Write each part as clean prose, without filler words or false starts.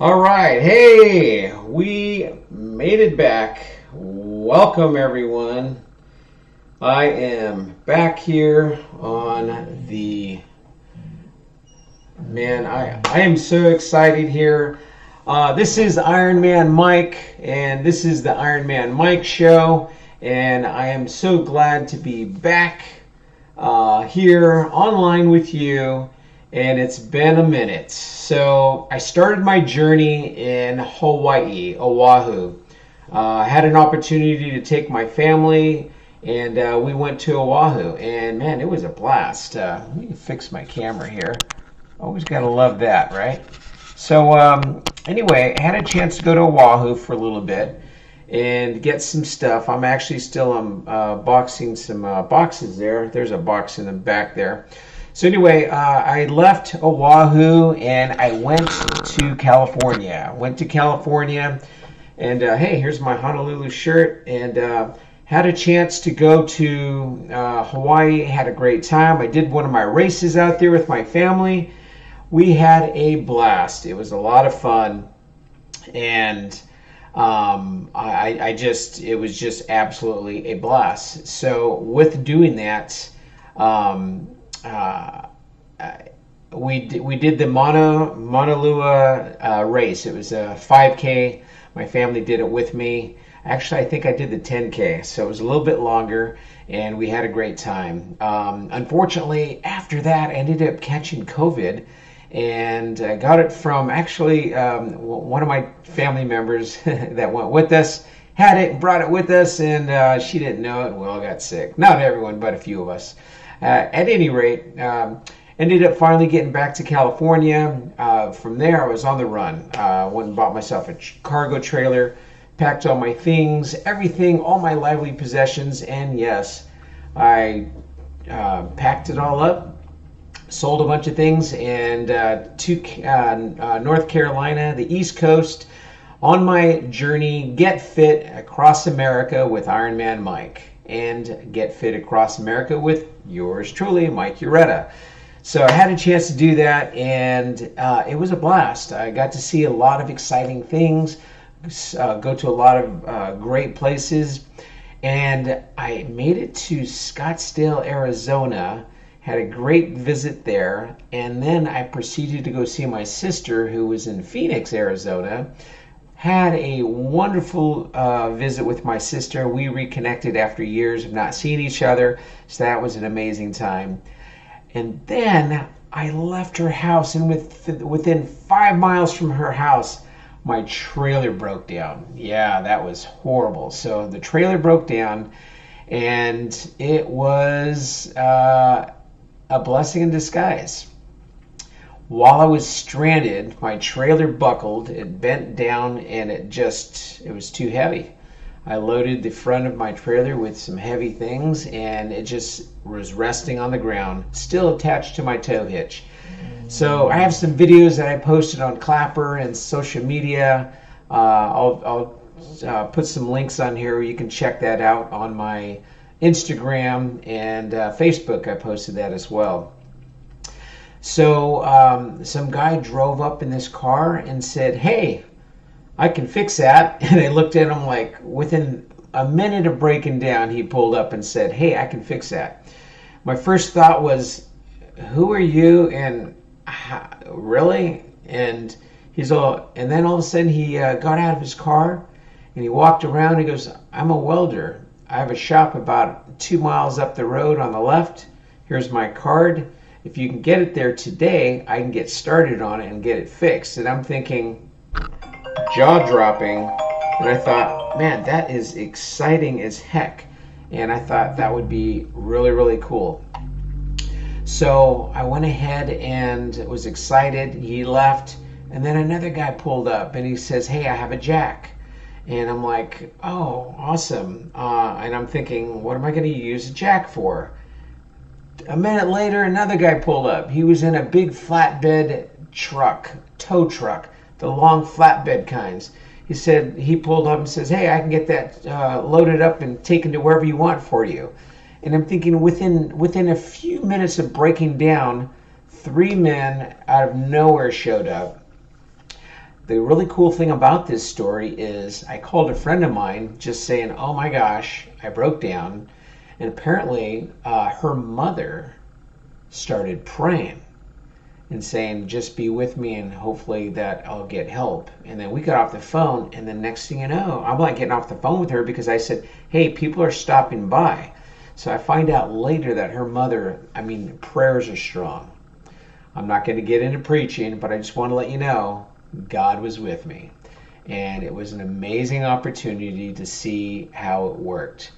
All right, hey, we made it back. Welcome, everyone. I am back here on the man. I am so excited here. This is Iron Man Mike, and this is the Iron Man Mike Show, and I am so glad to be back here online with you. And it's been a minute. So I started my journey in Hawaii, Oahu. I had an opportunity to take my family, and we went to Oahu. And man, it was a blast. Let me fix my camera here. Always gotta love that, right? So anyway, I had a chance to go to Oahu for a little bit and get some stuff. I'm actually still unboxing some boxes there. There's a box in the back there. So anyway, I left Oahu and I went to California. And hey, here's my Honolulu shirt, and had a chance to go to Hawaii. Had a great time. I did one of my races out there with my family. We had a blast. It was a lot of fun, and it was just absolutely a blast. So with doing that, we did the Mauna Lua race. It was a 5K. My family did it with me. Actually, I think I did the 10K, so it was a little bit longer, and we had a great time. Unfortunately, after that, I ended up catching COVID, and I got it from actually one of my family members that went with us. Had it and brought it with us, and she didn't know it. We all got sick. Not everyone, but a few of us. At any rate, ended up finally getting back to California. From there, I was on the run. Went and bought myself a cargo trailer, packed all my things, everything, all my lively possessions, and yes, I packed it all up, sold a bunch of things, and to North Carolina, the East Coast, on my journey, Get Fit Across America with Ironman Mike, and Get Fit Across America with yours truly, mikeurueta. So I had a chance to do that, and it was a blast. I got to see a lot of exciting things, go to a lot of great places, and I made it to Scottsdale, Arizona, had a great visit there, and then I proceeded to go see my sister who was in Phoenix, Arizona. Had a wonderful visit with my sister. We reconnected after years of not seeing each other, so that was an amazing time. And then I left her house, and within 5 miles from her house, my trailer broke down. Yeah, that was horrible. So the trailer broke down, and it was a blessing in disguise. While I was stranded, my trailer buckled, it bent down, and it was too heavy. I loaded the front of my trailer with some heavy things, and it just was resting on the ground, still attached to my tow hitch. So I have some videos that I posted on Clapper and social media. I'll put some links on here. You can check that out on my Instagram and Facebook. I posted that as well. So some guy drove up in this car and said, "Hey, I can fix that." And I looked at him like, within a minute of breaking down, he pulled up and said, "Hey, I can fix that." My first thought was, "Who are you?" And really? And and then all of a sudden he got out of his car and he walked around and he goes, "I'm a welder. I have a shop about 2 miles up the road on the left. Here's my card. If you can get it there today, I can get started on it and get it fixed." And I'm thinking, jaw-dropping, and I thought, man, that is exciting as heck. And I thought that would be really, really cool. So I went ahead and was excited. He left, and then another guy pulled up, and he says, "Hey, I have a jack." And I'm like, "Oh, awesome." And I'm thinking, what am I going to use a jack for? A minute later, another guy pulled up. He was in a big flatbed truck, tow truck, the long flatbed kinds. He pulled up and says, "Hey, I can get that loaded up and taken to wherever you want for you." And I'm thinking, within a few minutes of breaking down, 3 men out of nowhere showed up. the really cool thing about this story is I called a friend of mine just saying, oh my gosh, I broke down. And apparently her mother started praying and saying, just be with me and hopefully that I'll get help. And then we got off the phone, and the next thing you know, I'm like getting off the phone with her because I said, hey, people are stopping by. So I find out later that her mother, prayers are strong. I'm not going to get into preaching, but I just want to let you know, God was with me. And it was an amazing opportunity to see how it worked.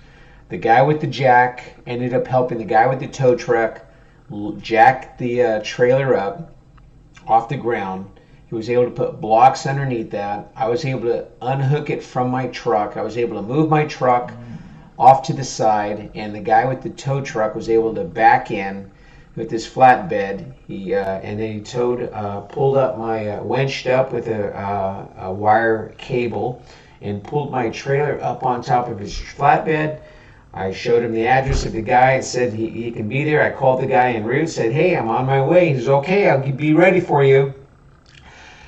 The guy with the jack ended up helping the guy with the tow truck jack the trailer up off the ground. He was able to put blocks underneath that. I was able to unhook it from my truck. I was able to move my truck off to the side, and the guy with the tow truck was able to back in with this flatbed. And then he pulled up winched up with a wire cable and pulled my trailer up on top of his flatbed. I showed him the address of the guy and said he can be there. I called the guy en route, said, hey, I'm on my way. He says, okay, I'll be ready for you.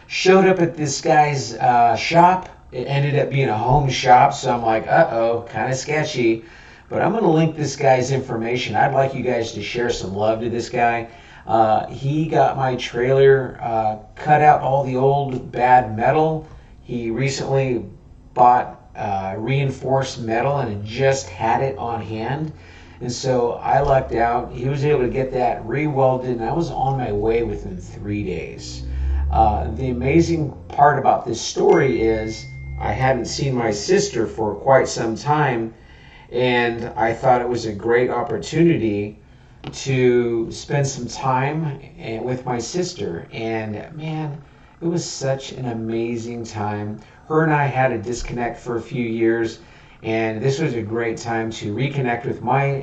Showed up at this guy's shop. It ended up being a home shop, so I'm like, uh-oh, kind of sketchy. But I'm going to link this guy's information. I'd like you guys to share some love to this guy. He got my trailer, cut out all the old bad metal. He recently bought reinforced metal and just had it on hand, and so I lucked out. He was able to get that re-welded, and I was on my way within 3 days. The amazing part about this story is I hadn't seen my sister for quite some time, and I thought it was a great opportunity to spend some time with my sister, and man, it was such an amazing time. Her and I had a disconnect for a few years, and this was a great time to reconnect with my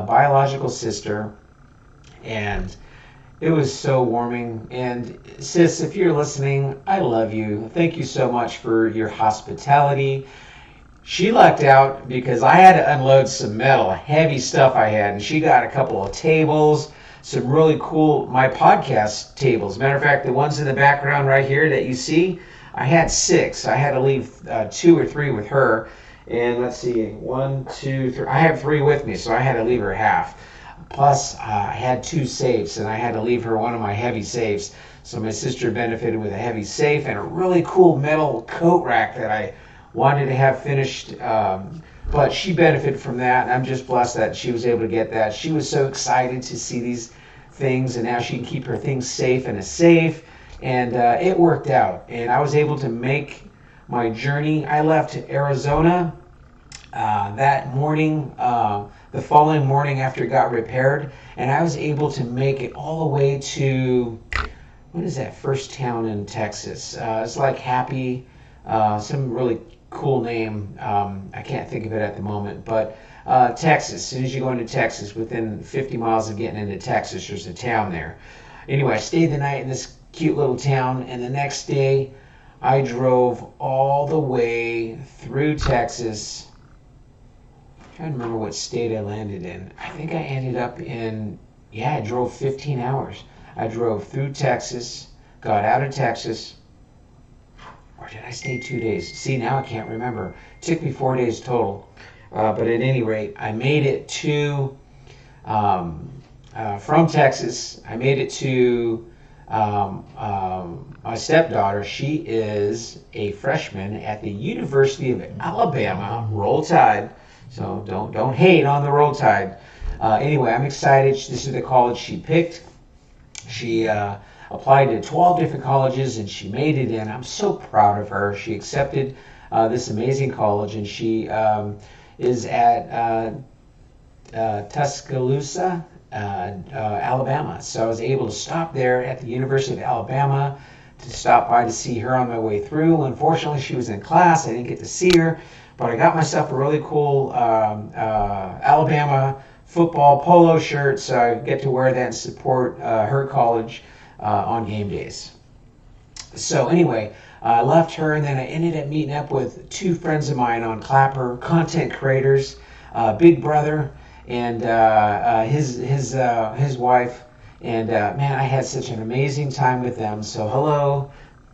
biological sister, and it was so warming. And sis, if you're listening, I love you. Thank you so much for your hospitality. She lucked out because I had to unload some metal, heavy stuff I had, and she got a couple of tables, some really cool, my podcast tables. Matter of fact, the ones in the background right here that you see, I had 6. I had to leave 2 or 3 with her. And let's see, 1, 2, 3. I have 3 with me, so I had to leave her half. Plus, I had 2 safes, and I had to leave her one of my heavy safes. So my sister benefited with a heavy safe and a really cool metal coat rack that I wanted to have finished. But she benefited from that, and I'm just blessed that she was able to get that. She was so excited to see these things, and now she can keep her things safe in a safe. And it worked out, and I was able to make my journey. I left Arizona that morning, the following morning after it got repaired, and I was able to make it all the way to, what is that first town in Texas? It's like Happy, some really cool name. I can't think of it at the moment, but Texas. As soon as you go into Texas, within 50 miles of getting into Texas, there's a town there. Anyway, I stayed the night in this cute little town, and the next day I drove all the way through Texas. I'm trying to remember what state I landed in. I think I ended up in, I drove 15 hours. I drove through Texas, got out of Texas, or did I stay 2 days? See, now I can't remember. It took me 4 days total. But at any rate, I made it to, from Texas, I made it to my stepdaughter. She is a freshman at the University of Alabama. Roll Tide. So don't hate on the Roll Tide. Anyway, I'm excited. This is the college she picked. She applied to 12 different colleges, and she made it in. I'm so proud of her. She accepted this amazing college, and she is at Tuscaloosa, Alabama. So I was able to stop there at the University of Alabama to stop by to see her on my way through. Unfortunately, she was in class. I didn't get to see her, but I got myself a really cool Alabama football polo shirt, so I get to wear that and support her college on game days. So anyway, I left her, and then I ended up meeting up with 2 friends of mine on Clapper, content creators, Big Brother and his wife, and man, I had such an amazing time with them. So hello,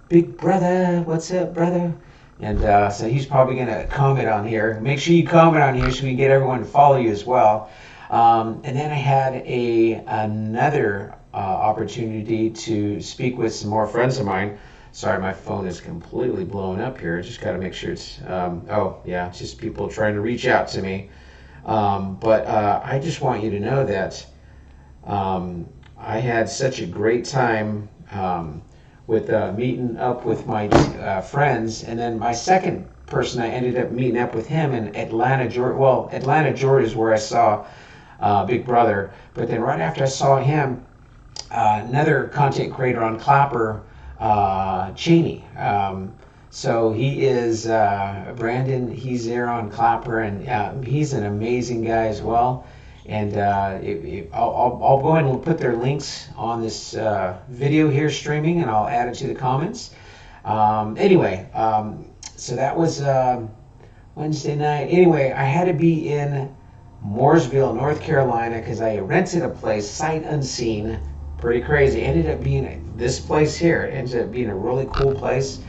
Big brother, what's up, brother? And so he's probably going to comment on here. Make sure you comment on here so we can get everyone to follow you as well. And then I had another opportunity to speak with some more friends of mine. Sorry, my phone is completely blowing up here. Just got to make sure it's, oh yeah, just people trying to reach out to me. But I just want you to know that I had such a great time with meeting up with my friends, and then my second person, I ended up meeting up with him in Atlanta, Georgia. Well, Atlanta, Georgia is where I saw Big Brother, but then right after I saw him, another content creator on Clapper, Cheney. So he is Brandon. He's there on Clapper, and he's an amazing guy as well. And I'll go ahead and put their links on this video here streaming, and I'll add it to the comments. Anyway, so that was Wednesday night. Anyway, I had to be in Mooresville, North Carolina, because I rented a place, sight unseen, pretty crazy. Ended up being this place here. It ended up being a really cool place.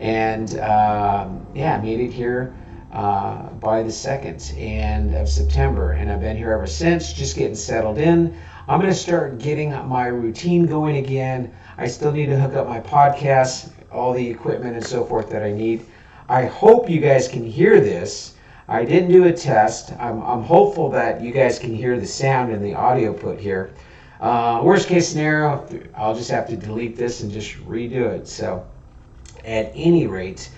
And yeah, I made it here by the 2nd of September, and I've been here ever since, just getting settled in. I'm going to start getting my routine going again. I still need to hook up my podcast, all the equipment and so forth that I need. I hope you guys can hear this. I didn't do a test. I'm hopeful that you guys can hear the sound and the audio put here. Worst case scenario, I'll just have to delete this and just redo it. So at any rate,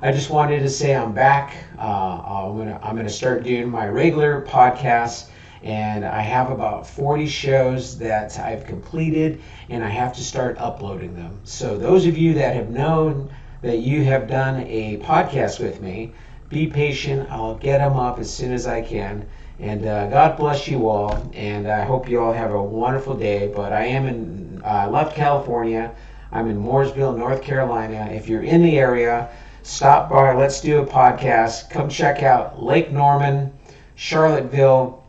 I just wanted to say I'm back. I'm gonna start doing my regular podcasts, and I have about 40 shows that I've completed, and I have to start uploading them. So those of you that have known that you have done a podcast with me, be patient. I'll get them up as soon as I can. And God bless you all, and I hope you all have a wonderful day. But I am in left California. I'm in Mooresville, North Carolina. If you're in the area, stop by. Let's do a podcast. Come check out Lake Norman, Charlottesville.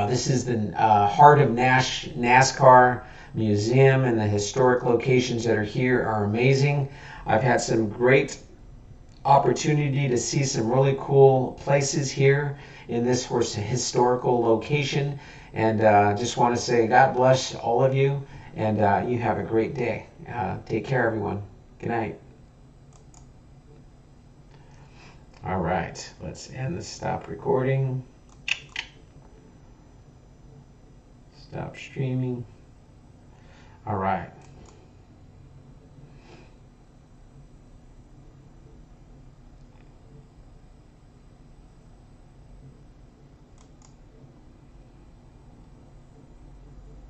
This is the heart of NASCAR Museum, and the historic locations that are here are amazing. I've had some great opportunity to see some really cool places here in this historical location, and just want to say God bless all of you, and you have a great day. Take care, everyone. Good night. All right, let's end the stop recording. Stop streaming. All right.